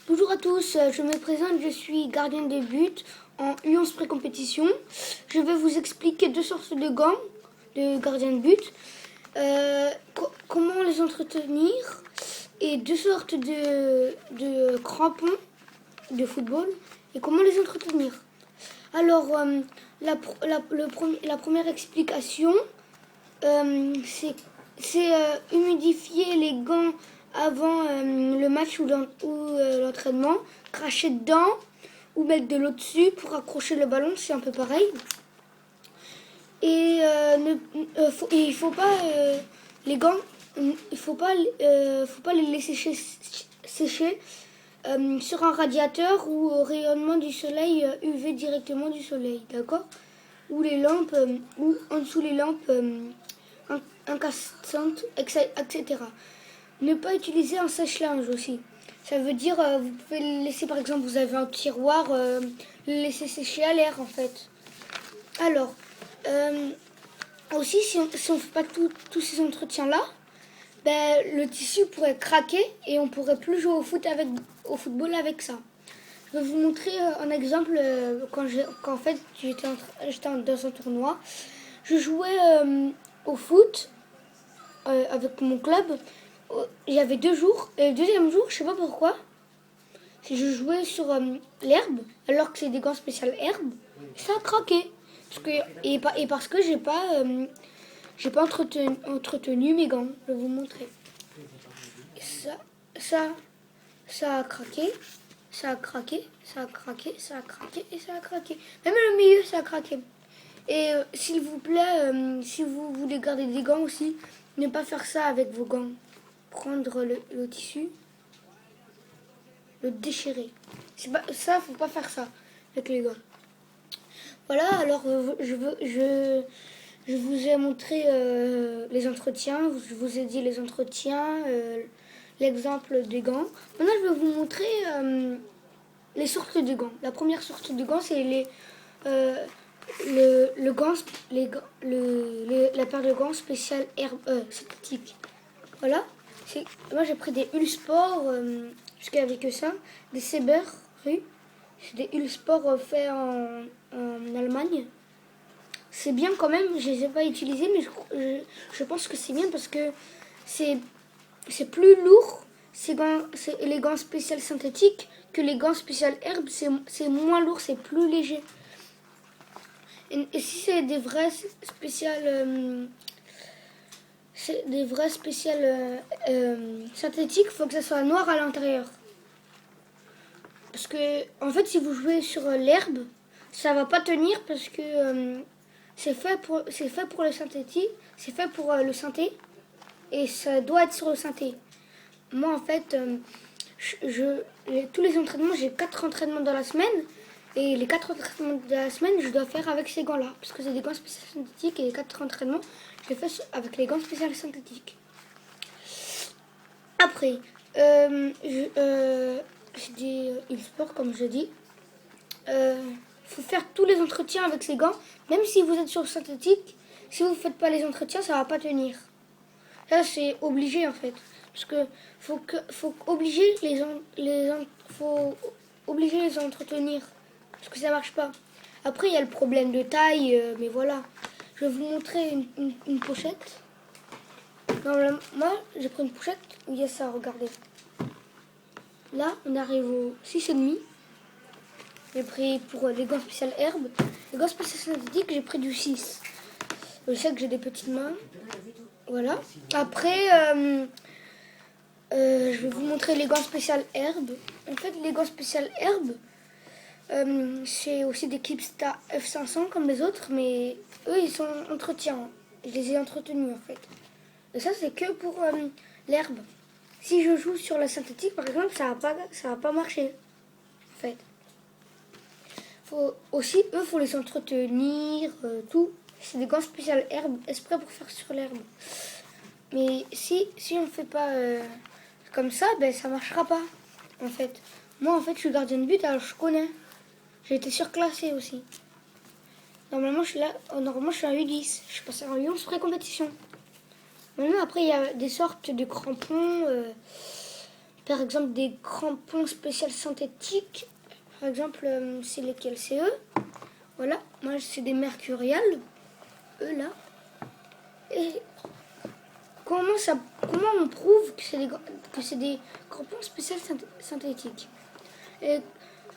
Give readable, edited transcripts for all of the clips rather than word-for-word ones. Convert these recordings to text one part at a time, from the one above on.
Bonjour à tous, je me présente, je suis gardienne de but en U11 pré-compétition. Je vais vous expliquer deux sortes de gants de gardien de but, comment les entretenir et deux sortes de crampons de football et comment les entretenir. Alors, la première explication, c'est humidifier les gants avant le match ou l'entraînement, cracher dedans ou mettre de l'eau dessus pour accrocher le ballon, c'est un peu pareil. Et il faut pas les gants, faut pas les laisser sécher sur un radiateur ou au rayonnement du soleil UV directement du soleil, d'accord? Ou les lampes, ou en dessous les lampes incassantes, etc. Ne pas utiliser un sèche-linge aussi. Ça veut dire, vous pouvez le laisser, par exemple, vous avez un tiroir, le laisser sécher à l'air en fait. Alors, aussi, si on ne fait pas tous ces entretiens-là, ben, le tissu pourrait craquer et on pourrait plus jouer au football avec ça. Je vais vous montrer un exemple quand en fait j'étais dans un tournoi. Je jouais au foot avec mon club. Il y avait 2 jours et le deuxième jour, je sais pas pourquoi, si je jouais sur l'herbe alors que c'est des gants spéciaux herbe, ça a craqué parce que j'ai pas entretenu mes gants. Je vais vous montrer. Ça a craqué. Ça a craqué, ça a craqué, ça a craqué et ça a craqué. Même le milieu, ça a craqué. Et s'il vous plaît, si vous voulez garder des gants aussi, ne pas faire ça avec vos gants. Prendre le tissu, le déchirer. Ça, faut pas faire ça avec les gants. Voilà, alors je vous ai montré les entretiens, je vous ai dit les entretiens, l'exemple des gants. Maintenant, je vais vous montrer les sortes de gants. La première sorte de gants, c'est la paire de gants spéciale synthétique. Voilà. Moi, j'ai pris des Uhlsport, parce qu'il n'y avait que ça, des Seber rue. C'est des Uhlsport faits en Allemagne. C'est bien quand même, je ne les ai pas utilisés, mais je pense que c'est bien parce que c'est plus lourd, les gants spéciaux synthétiques, que les gants spéciaux herbe, c'est moins lourd, c'est plus léger. Et si c'est des vrais spéciales synthétiques, il faut que ça soit noir à l'intérieur. Parce que en fait, si vous jouez sur l'herbe, ça va pas tenir parce que c'est fait pour le synthétique, c'est fait pour le synthé et ça doit être sur le synthé. Moi, en fait, tous les entraînements, j'ai 4 entraînements dans la semaine. Et les 4 entraînements de la semaine, je dois faire avec ces gants-là. Parce que c'est des gants spéciaux synthétiques et les 4 entraînements, je les fais avec les gants spéciaux synthétiques. Après, j'ai des e-sport, comme je dis. Faut faire tous les entretiens avec ces gants. Même si vous êtes sur le synthétique, si vous ne faites pas les entretiens, ça ne va pas tenir. Ça, c'est obligé, en fait. Parce que faut obliger faut obliger les entretenir. Parce que ça marche pas. Après, il y a le problème de taille, mais voilà. Je vais vous montrer une pochette. Normalement, moi, j'ai pris une pochette où il y a ça, regardez. Là, on arrive au 6,5. J'ai pris pour les gants spéciaux herbe. Les gants spéciaux synthétiques, j'ai pris du 6. Je sais que j'ai des petites mains. Voilà. Après, je vais vous montrer les gants spéciaux herbe. En fait, les gants spéciaux herbe, c'est aussi des Keepstar F500 comme les autres, mais eux, ils sont entretien. Je les ai entretenus, en fait. Et ça, c'est que pour l'herbe. Si je joue sur la synthétique, par exemple, ça va pas marcher, en fait. Faut les entretenir, tout. C'est des gants spéciaux herbe, exprès pour faire sur l'herbe. Mais si on ne fait pas comme ça, ben ça marchera pas, en fait. Moi, en fait, je suis gardien de but, alors je connais. J'ai été surclassée aussi. Normalement, je suis un U10. Je suis passée en U11 pré-compétition. Maintenant, après, il y a des sortes de crampons Par exemple, des crampons spéciaux synthétiques. Par exemple, c'est lesquels? C'est eux. Voilà, moi c'est des mercuriales. Eux là. Et comment on prouve que c'est des crampons spéciaux synthétiques? Et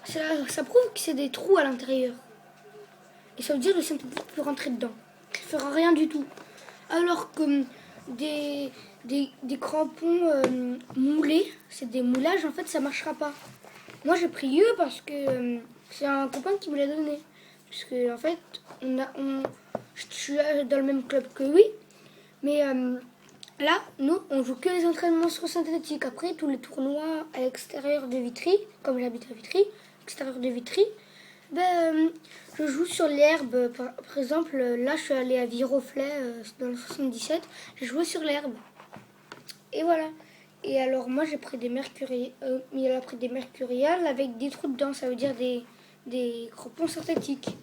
ça prouve que c'est des trous à l'intérieur. Et ça veut dire que le synthétique peut rentrer dedans. Ça ne fera rien du tout. Alors que des crampons moulés, c'est des moulages, en fait ça marchera pas. Moi j'ai pris eux parce que c'est un copain qui me l'a donné. Parce que en fait, je suis dans le même club que lui. Mais là, nous, on joue que les entraînements sur synthétique. Après, tous les tournois à l'extérieur de Vitry, comme j'habite à Vitry, extérieur de Vitry, je joue sur l'herbe. Par exemple, là, je suis allée à Viroflay dans le 77. J'ai joué sur l'herbe. Et voilà. Et alors, moi, j'ai pris des il a pris des mercuriales avec des trous dedans. Ça veut dire des crampons synthétiques.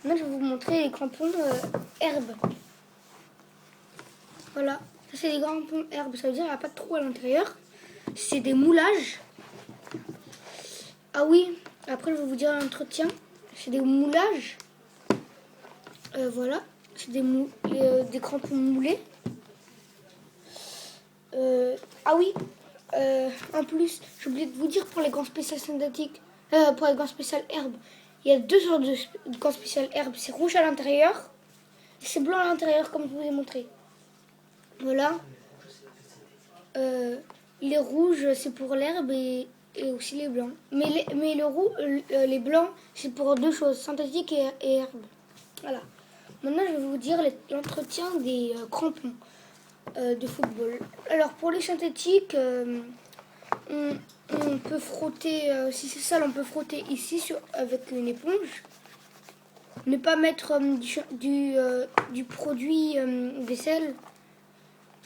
Maintenant, je vais vous montrer les crampons herbe. Voilà. Ça, c'est des crampons herbe. Ça veut dire qu'il n'y a pas de trou à l'intérieur. C'est des moulages. Ah oui, après, je vais vous dire l'entretien. C'est des moulages. Voilà. C'est des crampons moulés. Ah oui, en plus, j'ai oublié de vous dire pour les gants spéciales synthétiques, pour les gants spéciales herbes, il y a deux sortes de gants spéciales herbes. C'est rouge à l'intérieur et c'est blanc à l'intérieur, comme je vous ai montré. Voilà. Les rouges, c'est pour l'herbe et aussi les blancs. Mais les blancs, c'est pour deux choses, synthétique et herbe. Voilà. Maintenant, je vais vous dire l'entretien des crampons de football. Alors, pour les synthétiques, on peut frotter, si c'est sale, on peut frotter ici avec une éponge. Ne pas mettre du produit vaisselle.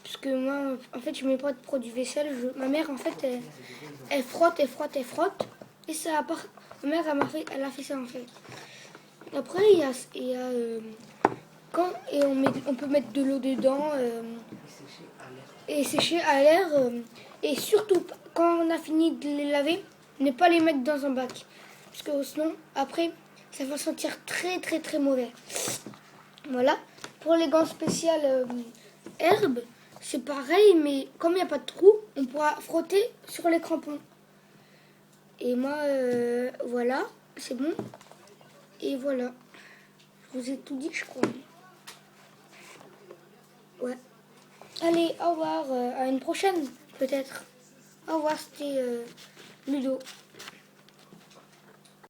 Parce que moi, en fait, je mets pas de produit vaisselle. Ma mère, en fait, elle frotte. Et ça a ma mère, elle a fait ça, en fait. Après, on peut mettre de l'eau dedans et sécher à l'air. Et surtout, quand on a fini de les laver, ne pas les mettre dans un bac. Parce que sinon, après, ça va sentir très, très, très mauvais. Voilà. Pour les gants spéciales herbes, c'est pareil, mais comme il n'y a pas de trou, on pourra frotter sur les crampons. Et moi, voilà, c'est bon. Et voilà. Je vous ai tout dit, je crois. Ouais. Allez, au revoir. À une prochaine, peut-être. Au revoir, c'était Ludo.